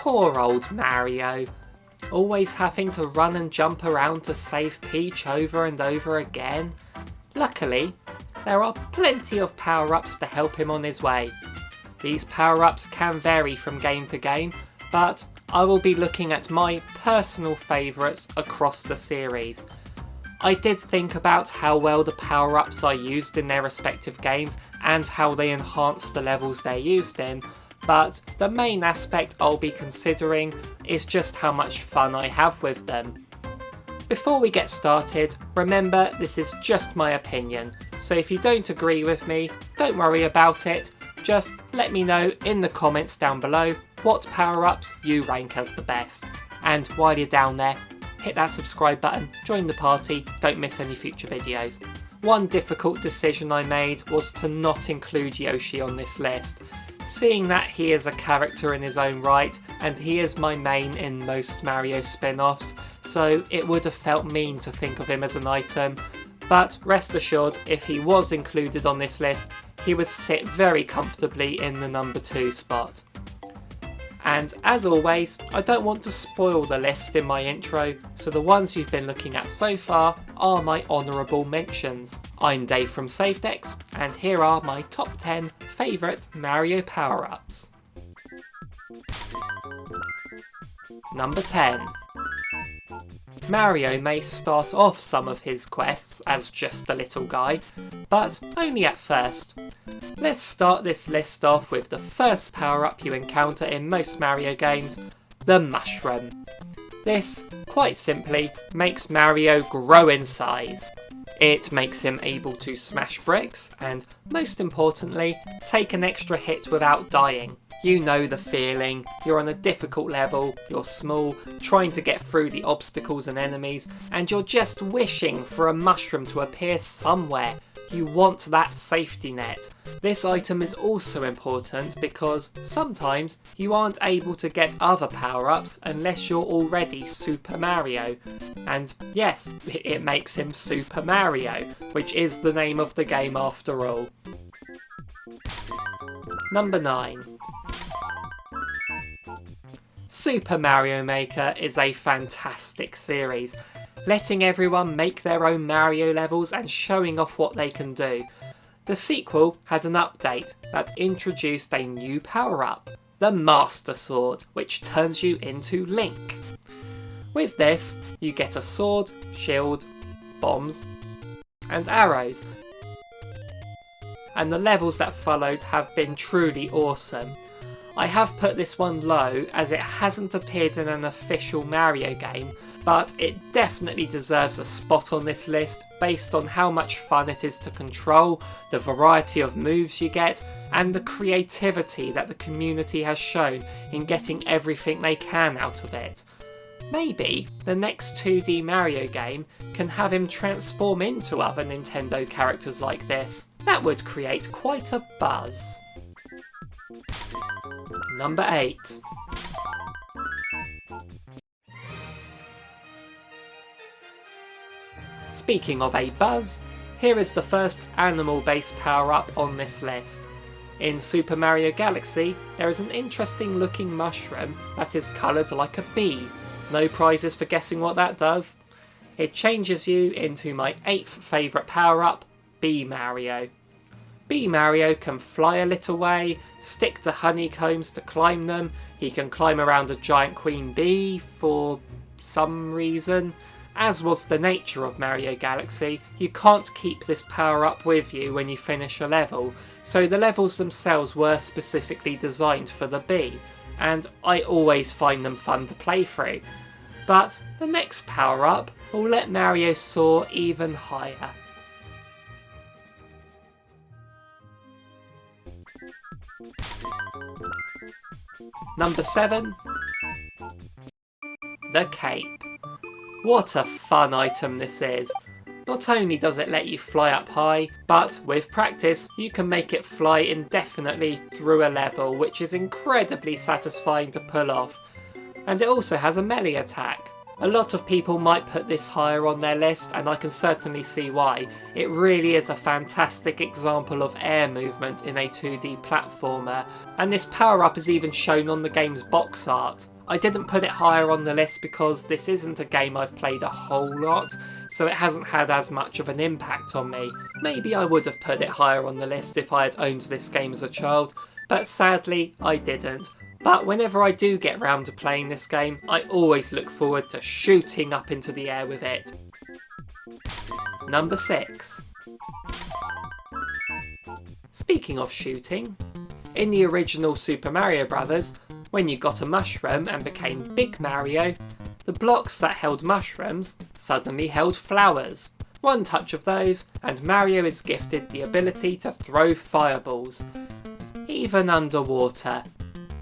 Poor old Mario. Always having to run and jump around to save Peach over and over again. Luckily, there are plenty of power-ups to help him on his way. These power-ups can vary from game to game, but I will be looking at my personal favourites across the series. I did think about how well the power-ups are used in their respective games and how they enhance the levels they're used in, but the main aspect I'll be considering is just how much fun I have with them. Before we get started, remember this is just my opinion, so if you don't agree with me, don't worry about it, just let me know in the comments down below what power-ups you rank as the best. And while you're down there, hit that subscribe button, join the party, don't miss any future videos. One difficult decision I made was to not include Yoshi on this list, seeing that he is a character in his own right and he is my main in most Mario spin-offs, so it would have felt mean to think of him as an item, but rest assured if he was included on this list he would sit very comfortably in the number 2 spot. And as always, I don't want to spoil the list in my intro, so the ones you've been looking at so far are my honourable mentions. I'm Dave from SaveDex, and here are my top 10 favourite Mario power-ups. Number 10. Mario may start off some of his quests as just a little guy, but only at first. Let's start this list off with the first power-up you encounter in most Mario games, the mushroom. This, quite simply, makes Mario grow in size. It makes him able to smash bricks and, most importantly, take an extra hit without dying. You know the feeling, you're on a difficult level, you're small, trying to get through the obstacles and enemies, and you're just wishing for a mushroom to appear somewhere. You want that safety net. This item is also important because sometimes you aren't able to get other power-ups unless you're already Super Mario. And yes, it makes him Super Mario, which is the name of the game after all. Number 9. Super Mario Maker is a fantastic series, letting everyone make their own Mario levels and showing off what they can do. The sequel had an update that introduced a new power-up, the Master Sword, which turns you into Link. With this, you get a sword, shield, bombs, and arrows. And the levels that followed have been truly awesome. I have put this one low as it hasn't appeared in an official Mario game, but it definitely deserves a spot on this list based on how much fun it is to control, the variety of moves you get, and the creativity that the community has shown in getting everything they can out of it. Maybe the next 2D Mario game can have him transform into other Nintendo characters like this. That would create quite a buzz. Number 8. Speaking of a buzz, here is the first animal-based power-up on this list. In Super Mario Galaxy, there is an interesting looking mushroom that is coloured like a bee. No prizes for guessing what that does. It changes you into my 8th favourite power-up, Bee Mario. Bee Mario can fly a little way, stick to honeycombs to climb them, he can climb around a giant queen bee for some reason. As was the nature of Mario Galaxy, you can't keep this power up with you when you finish a level, so the levels themselves were specifically designed for the bee, and I always find them fun to play through. But the next power up will let Mario soar even higher. Number 7. The Cape. What a fun item this is. Not only does it let you fly up high, but with practice you can make it fly indefinitely through a level, which is incredibly satisfying to pull off. And it also has a melee attack. A lot of people might put this higher on their list, and I can certainly see why. It really is a fantastic example of air movement in a 2D platformer, and this power-up is even shown on the game's box art. I didn't put it higher on the list because this isn't a game I've played a whole lot, so it hasn't had as much of an impact on me. Maybe I would have put it higher on the list if I had owned this game as a child, but sadly I didn't. But whenever I do get round to playing this game, I always look forward to shooting up into the air with it. Number 6. Speaking of shooting, in the original Super Mario Bros., when you got a mushroom and became Big Mario, the blocks that held mushrooms suddenly held flowers. One touch of those and Mario is gifted the ability to throw fireballs, even underwater.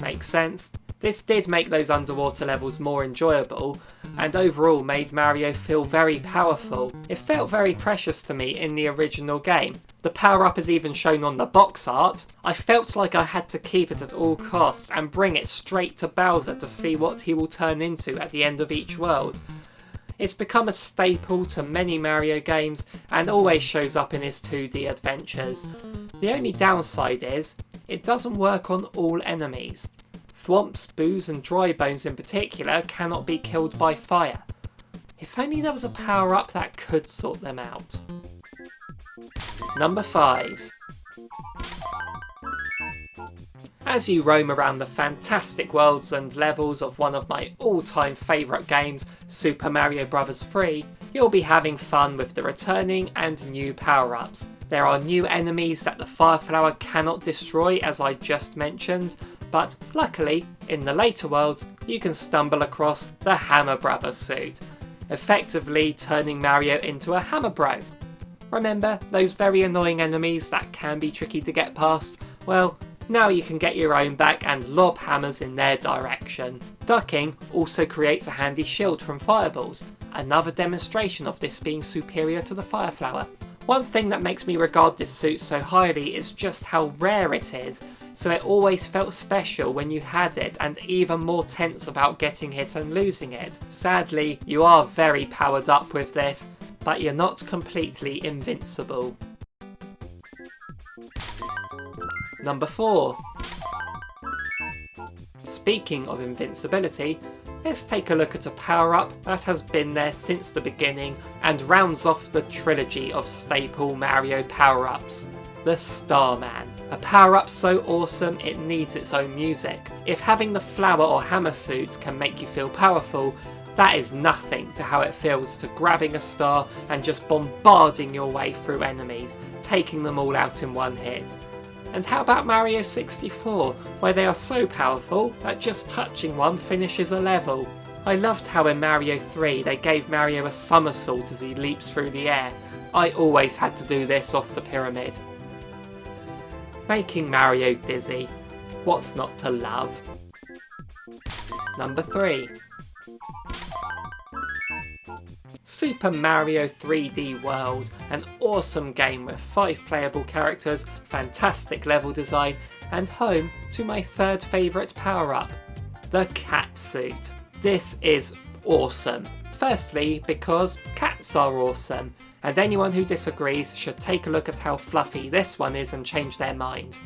Makes sense. This did make those underwater levels more enjoyable and overall made Mario feel very powerful. It felt very precious to me in the original game. The power-up is even shown on the box art. I felt like I had to keep it at all costs and bring it straight to Bowser to see what he will turn into at the end of each world. It's become a staple to many Mario games and always shows up in his 2D adventures. The only downside is, it doesn't work on all enemies. Thwomps, Boos and Dry Bones in particular cannot be killed by fire. If only there was a power-up that could sort them out. Number 5. As you roam around the fantastic worlds and levels of one of my all-time favourite games, Super Mario Bros. 3, you'll be having fun with the returning and new power-ups. There are new enemies that the Fire Flower cannot destroy, as I just mentioned, but luckily, in the later worlds, you can stumble across the Hammer Brothers suit, effectively turning Mario into a Hammer Bro. Remember those very annoying enemies that can be tricky to get past? Well, now you can get your own back and lob hammers in their direction. Ducking also creates a handy shield from fireballs, another demonstration of this being superior to the Fire Flower. One thing that makes me regard this suit so highly is just how rare it is, so it always felt special when you had it and even more tense about getting hit and losing it. Sadly, you are very powered up with this, but you're not completely invincible. Number 4. Speaking of invincibility, let's take a look at a power-up that has been there since the beginning and rounds off the trilogy of staple Mario power-ups, the Starman. A power-up so awesome it needs its own music. If having the flower or hammer suits can make you feel powerful, that is nothing to how it feels to grabbing a star and just bombarding your way through enemies, taking them all out in one hit. And how about Mario 64, where they are so powerful that just touching one finishes a level? I loved how in Mario 3 they gave Mario a somersault as he leaps through the air. I always had to do this off the pyramid. Making Mario dizzy. What's not to love? Number 3. Super Mario 3D World, an awesome game with 5 playable characters, fantastic level design, and home to my third favourite power-up, the cat suit. This is awesome. Firstly, because cats are awesome, and anyone who disagrees should take a look at how fluffy this one is and change their mind.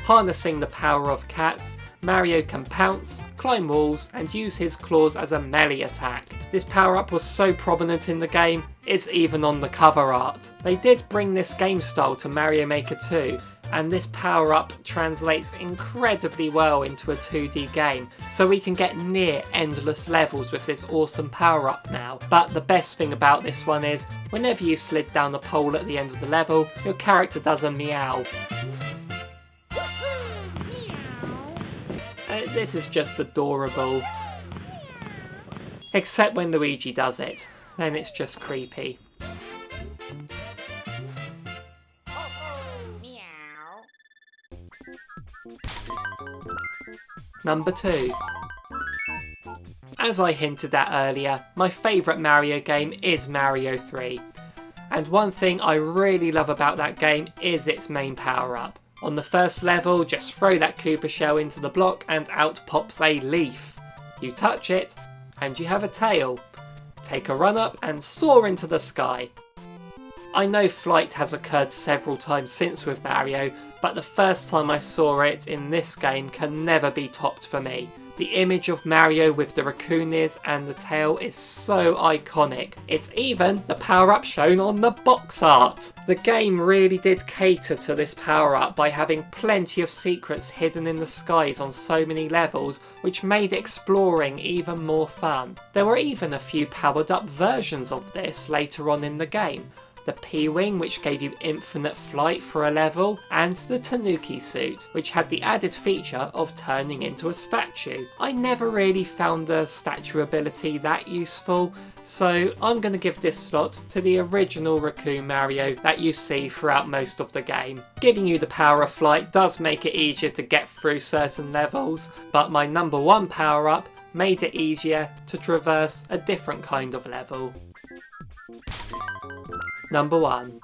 Harnessing the power of cats, Mario can pounce, climb walls, and use his claws as a melee attack. This power-up was so prominent in the game, it's even on the cover art. They did bring this game style to Mario Maker 2, and this power-up translates incredibly well into a 2D game, so we can get near endless levels with this awesome power-up now. But the best thing about this one is, whenever you slid down the pole at the end of the level, your character does a meow. This is just adorable. Except when Luigi does it, then it's just creepy. Number 2. As I hinted at earlier, my favourite Mario game is Mario 3. And one thing I really love about that game is its main power-up. On the first level, just throw that Koopa shell into the block and out pops a leaf. You touch it, and you have a tail. Take a run up and soar into the sky. I know flight has occurred several times since with Mario, but the first time I saw it in this game can never be topped for me. The image of Mario with the raccoon ears and the tail is so iconic. It's even the power-up shown on the box art. The game really did cater to this power-up by having plenty of secrets hidden in the skies on so many levels, which made exploring even more fun. There were even a few powered-up versions of this later on in the game. The P-Wing, which gave you infinite flight for a level, and the Tanuki suit, which had the added feature of turning into a statue. I never really found the statue ability that useful, so I'm going to give this slot to the original Raccoon Mario that you see throughout most of the game. Giving you the power of flight does make it easier to get through certain levels, but my number one power-up made it easier to traverse a different kind of level. Number 1.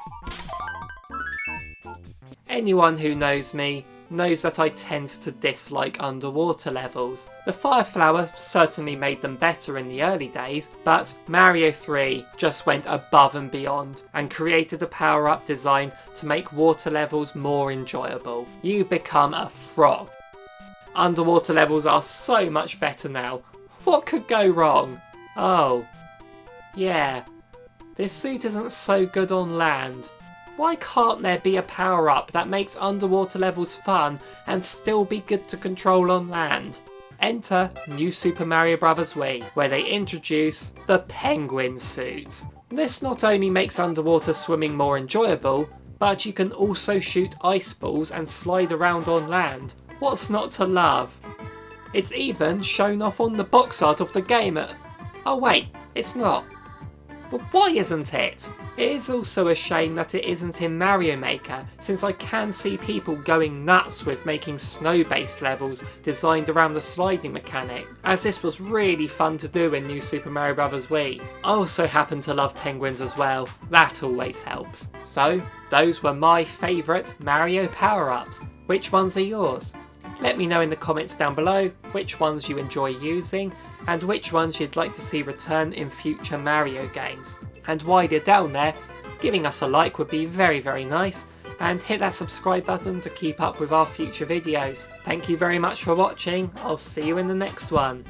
Anyone who knows me knows that I tend to dislike underwater levels. The Fire Flower certainly made them better in the early days, but Mario 3 just went above and beyond and created a power-up designed to make water levels more enjoyable. You become a frog. Underwater levels are so much better now. What could go wrong? Oh, yeah. This suit isn't so good on land. Why can't there be a power-up that makes underwater levels fun and still be good to control on land? Enter New Super Mario Bros. Wii, where they introduce the Penguin suit. This not only makes underwater swimming more enjoyable, but you can also shoot ice balls and slide around on land. What's not to love? It's even shown off on the box art of the game at... Oh wait, it's not. But why isn't it? It is also a shame that it isn't in Mario Maker, since I can see people going nuts with making snow-based levels designed around the sliding mechanic, as this was really fun to do in New Super Mario Bros. Wii. I also happen to love penguins as well, that always helps. So, those were my favourite Mario power-ups. Which ones are yours? Let me know in the comments down below which ones you enjoy using, and which ones you'd like to see return in future Mario games. And while you're down there, giving us a like would be very nice, and hit that subscribe button to keep up with our future videos. Thank you very much for watching, I'll see you in the next one.